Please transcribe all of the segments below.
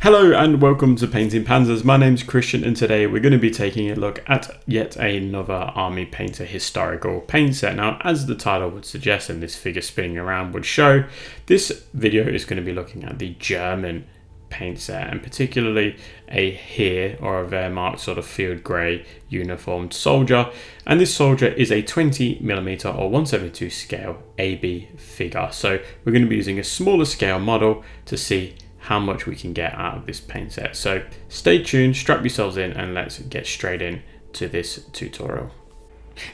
Hello and welcome to Painting Panzers. My name's Christian and today we're going to be taking a look at yet another Army Painter historical paint set. Now, as the title would suggest and this figure spinning around would show, this video is going to be looking at the German paint set and particularly a Heer or a Wehrmacht sort of field grey uniformed soldier. And this soldier is a 20mm or 1/72 scale AB figure. So we're going to be using a smaller scale model to see how much we can get out of this paint set. So stay tuned, strap yourselves in, and let's get straight in to this tutorial.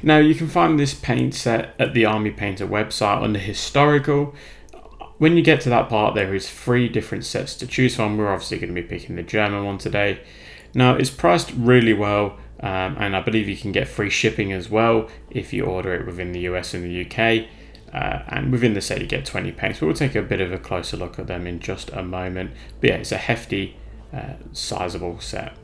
Now you can find this paint set at the Army Painter website under historical. When you get to that part, there is 3 different sets to choose from. We're obviously going to be picking the German one today. Now it's priced really well, and I believe you can get free shipping as well if you order it within the US and the UK. And within the set you get 20 paints, but we'll take a bit of a closer look at them in just a moment. But yeah, it's a hefty, sizable set.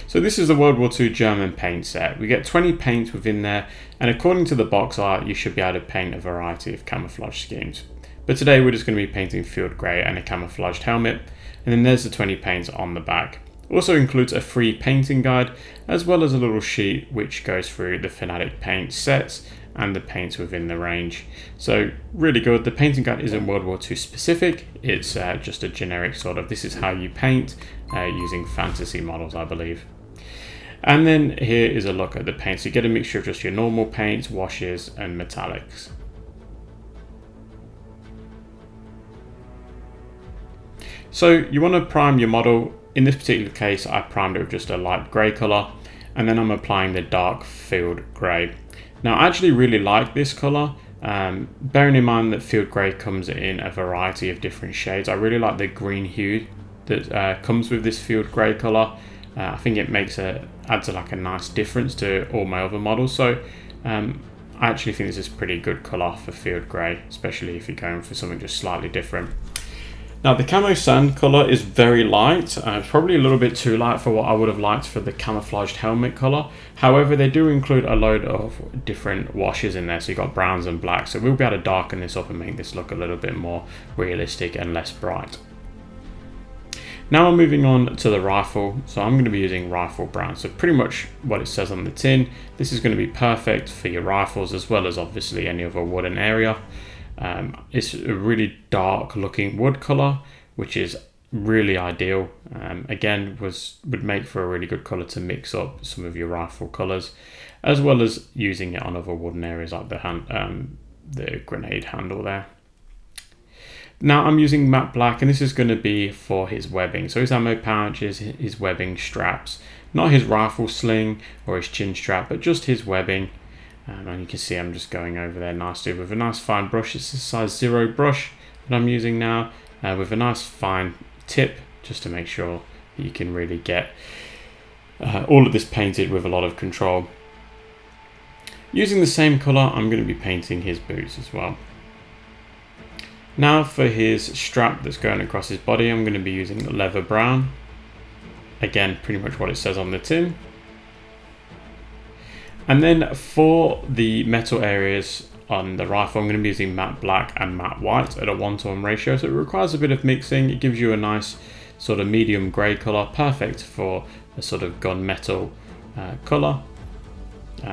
So this is the World War II German paint set. We get 20 paints within there, and according to the box art, you should be able to paint a variety of camouflage schemes. But today we're just going to be painting field grey and a camouflaged helmet, and then there's the 20 paints on the back. Also includes a free painting guide, as well as a little sheet which goes through the Fanatic paint sets and the paints within the range. So really good. The painting guide isn't World War II specific, it's just a generic sort of, this is how you paint using fantasy models, I believe. And then here is a look at the paints. You get a mixture of just your normal paints, washes and metallics. So you want to prime your model. In this particular case, I primed it with just a light grey colour, and then I'm applying the dark field grey. Now I actually really like this colour, bearing in mind that field grey comes in a variety of different shades. I really like the green hue that comes with this field grey colour. I think it adds like a nice difference to all my other models. So I actually think this is a pretty good colour for field grey, especially if you're going for something just slightly different. Now the camo sand colour is very light, it's probably a little bit too light for what I would have liked for the camouflaged helmet colour. However, they do include a load of different washes in there, so you've got browns and blacks, so we'll be able to darken this up and make this look a little bit more realistic and less bright. Now I'm moving on to the rifle, so I'm going to be using rifle brown, so pretty much what it says on the tin. This is going to be perfect for your rifles as well as obviously any other wooden area. It's a really dark looking wood colour, which is really ideal. Again, would make for a really good colour to mix up some of your rifle colours, as well as using it on other wooden areas like the grenade handle there. Now I'm using matte black, and this is going to be for his webbing. So his ammo pouches, his webbing straps, not his rifle sling or his chin strap, but just his webbing. And you can see I'm just going over there nicely with a nice fine brush. It's a size 0 brush that I'm using now, with a nice fine tip, just to make sure that you can really get all of this painted with a lot of control. Using the same colour, I'm going to be painting his boots as well. Now for his strap that's going across his body, I'm going to be using the leather brown. Again, pretty much what it says on the tin. And then for the metal areas on the rifle, I'm going to be using matte black and matte white at a 1:1 ratio. So it requires a bit of mixing. It gives you a nice sort of medium grey colour, perfect for a sort of gunmetal colour.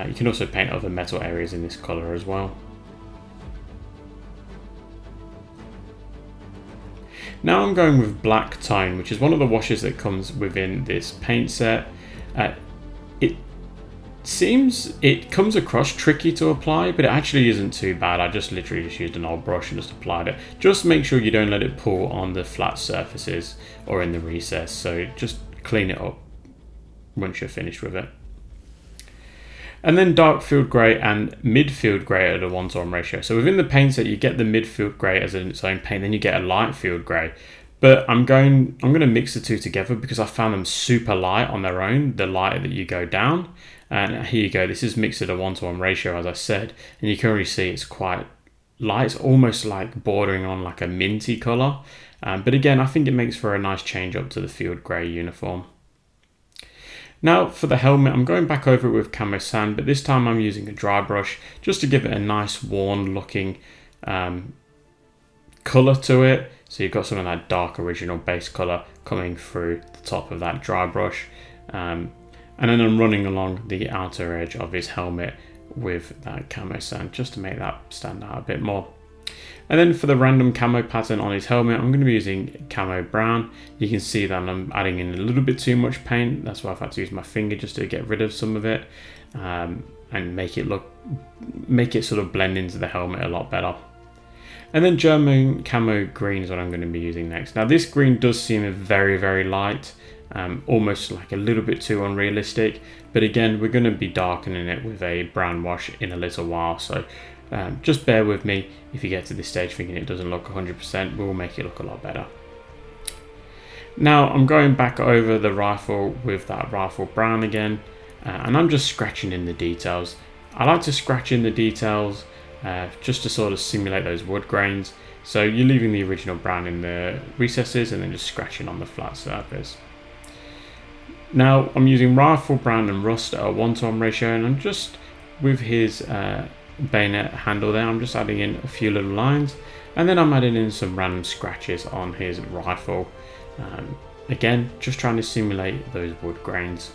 You can also paint other metal areas in this colour as well. Now I'm going with black tone, which is one of the washes that comes within this paint set. It comes across tricky to apply, but it actually isn't too bad. I just literally used an old brush and just applied it. Just make sure you don't let it pull on the flat surfaces or in the recess. So just clean it up once you're finished with it. And then dark field grey and midfield grey at a 1:1 ratio. So within the paint set, you get the midfield grey as its own paint, then you get a light field grey. But I'm going to mix the two together because I found them super light on their own, the lighter that you go down. And here you go, this is mixed at a 1:1 ratio, as I said, and you can already see it's quite light. It's almost like bordering on like a minty colour. But again, I think it makes for a nice change up to the field grey uniform. Now for the helmet, I'm going back over it with camo sand, but this time I'm using a dry brush just to give it a nice worn looking color to it. So you've got some of that dark original base color coming through the top of that dry brush. And then I'm running along the outer edge of his helmet with that camo sand just to make that stand out a bit more. And then for the random camo pattern on his helmet, I'm going to be using camo brown. You can see that I'm adding in a little bit too much paint. That's why I've had to use my finger just to get rid of some of it and make it sort of blend into the helmet a lot better. And then German camo green is what I'm going to be using next. Now this green does seem very, very light, almost like a little bit too unrealistic. But again, we're going to be darkening it with a brown wash in a little while. So just bear with me. If you get to this stage thinking it doesn't look 100%, we'll make it look a lot better. Now I'm going back over the rifle with that rifle brown again, and I'm just scratching in the details. I like to scratch in the details just to sort of simulate those wood grains. So you're leaving the original brown in the recesses and then just scratching on the flat surface. Now I'm using rifle brown and rust at a 1:1 ratio, and I'm just with his bayonet handle there, I'm just adding in a few little lines, and then I'm adding in some random scratches on his rifle. Again, just trying to simulate those wood grains.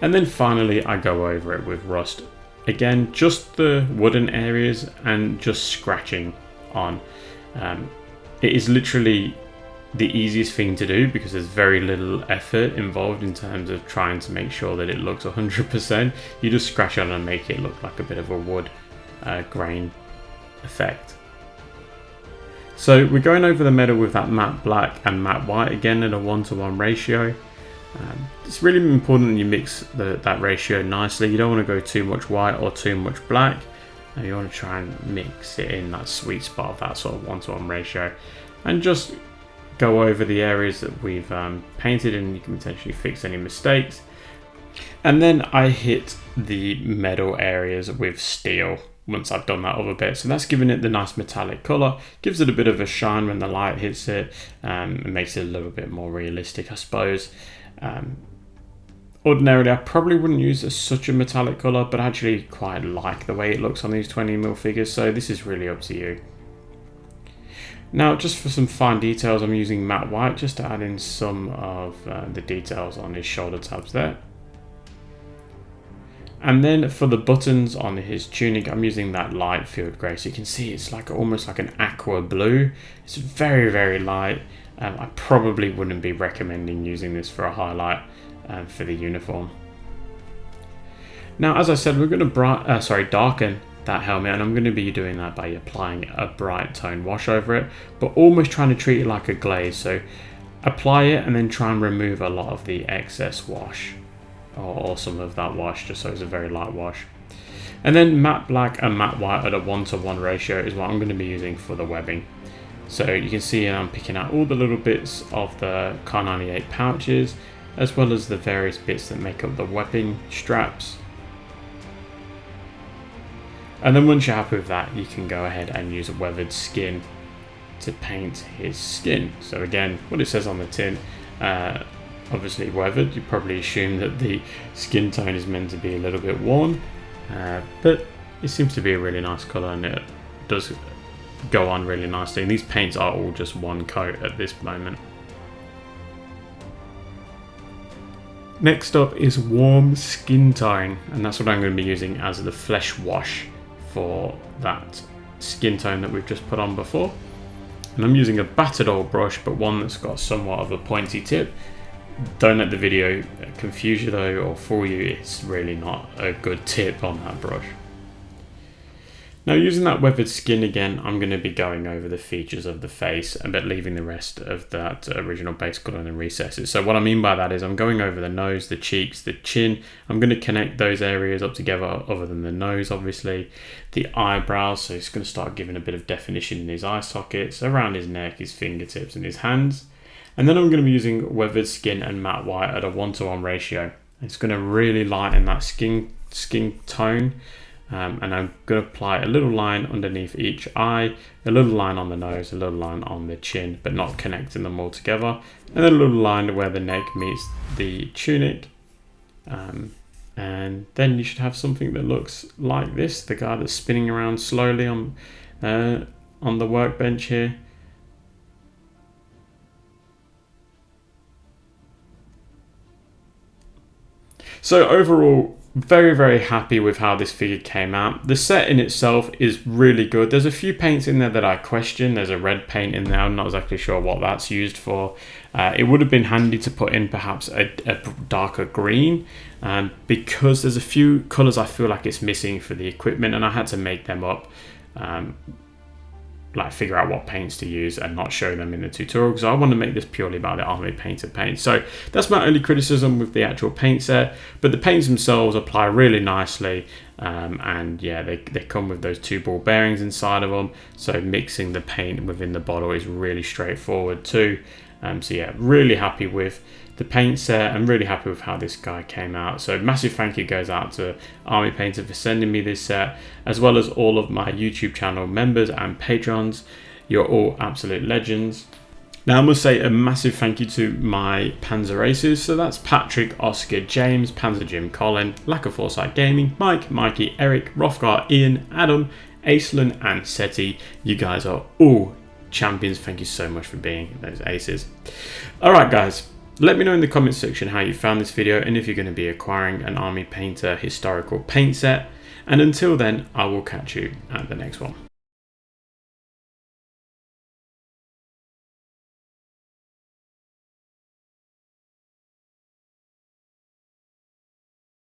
And then finally I go over it with rust. Again, just the wooden areas and just scratching on. It is literally the easiest thing to do because there's very little effort involved in terms of trying to make sure that it looks 100%. You just scratch on and make it look like a bit of a wood grain effect. So we're going over the metal with that matte black and matte white again at a 1:1 ratio. It's really important that you mix that ratio nicely. You don't want to go too much white or too much black. You want to try and mix it in that sweet spot of that sort of 1:1 ratio, and just go over the areas that we've painted, and you can potentially fix any mistakes. And then I hit the metal areas with steel once I've done that other bit. So that's giving it the nice metallic color, gives it a bit of a shine when the light hits it, and makes it a little bit more realistic, I suppose. Ordinarily I probably wouldn't use such a metallic color, but I actually quite like the way it looks on these 20mm figures, so this is really up to you. Now just for some fine details, I'm using matte white just to add in some of the details on his shoulder tabs there. And then for the buttons on his tunic, I'm using that light field grey. So you can see it's like almost like an aqua blue. It's very, very light. I probably wouldn't be recommending using this for a highlight for the uniform. Now, as I said, we're going to darken that helmet, and I'm going to be doing that by applying a bright tone wash over it, but almost trying to treat it like a glaze. So apply it and then try and remove a lot of the excess wash, or some of that wash, just so it's a very light wash. And then matte black and matte white at a 1:1 ratio is what I'm going to be using for the webbing. So you can see I'm picking out all the little bits of the Kar 98 pouches, as well as the various bits that make up the webbing straps. And then once you're happy with that, you can go ahead and use a weathered skin to paint his skin. So again, what it says on the tin, obviously weathered. You probably assume that the skin tone is meant to be a little bit worn, but it seems to be a really nice colour, and it does go on really nicely. And these paints are all just one coat at this moment. Next up is warm skin tone, and that's what I'm going to be using as the flesh wash for that skin tone that we've just put on before. And I'm using a battered old brush, but one that's got somewhat of a pointy tip. Don't let the video confuse you though, or fool you. It's really not a good tip on that brush. Now, using that weathered skin again, I'm going to be going over the features of the face, but leaving the rest of that original base colour in the recesses. So what I mean by that is I'm going over the nose, the cheeks, the chin. I'm going to connect those areas up together, other than the nose, obviously. The eyebrows, so it's going to start giving a bit of definition in his eye sockets, around his neck, his fingertips and his hands. And then I'm going to be using weathered skin and matte white at a 1:1 ratio. It's going to really lighten that skin tone. And I'm going to apply a little line underneath each eye, a little line on the nose, a little line on the chin, but not connecting them all together, and then a little line where the neck meets the tunic. And then you should have something that looks like this, the guy that's spinning around slowly on on the workbench here. So overall, very, very happy with how this figure came out. The set in itself is really good. There's a few paints in there that I question. There's a red paint in there. I'm not exactly sure what that's used for. It would have been handy to put in perhaps a darker green, because there's a few colors I feel like it's missing for the equipment, and I had to make them up. Like figure out what paints to use and not show them in the tutorial, because I want to make this purely about the army painted paint. So that's my only criticism with the actual paint set, but the paints themselves apply really nicely, and yeah, they come with those 2 ball bearings inside of them, so mixing the paint within the bottle is really straightforward too. So yeah, really happy with the paint set and really happy with how this guy came out. So massive thank you goes out to Army Painter for sending me this set, as well as all of my YouTube channel members and patrons. You're all absolute legends. Now I must say a massive thank you to my Panzer Aces. So that's Patrick, Oscar, James, Panzer Jim, Colin, Lack of Foresight Gaming, Mike, Mikey, Eric, Rothgar, Ian, Adam, Aislinn and Seti. You guys are all champions. Thank you so much for being those aces. Alright guys, let me know in the comments section how you found this video and if you're going to be acquiring an Army Painter historical paint set. And until then, I will catch you at the next one.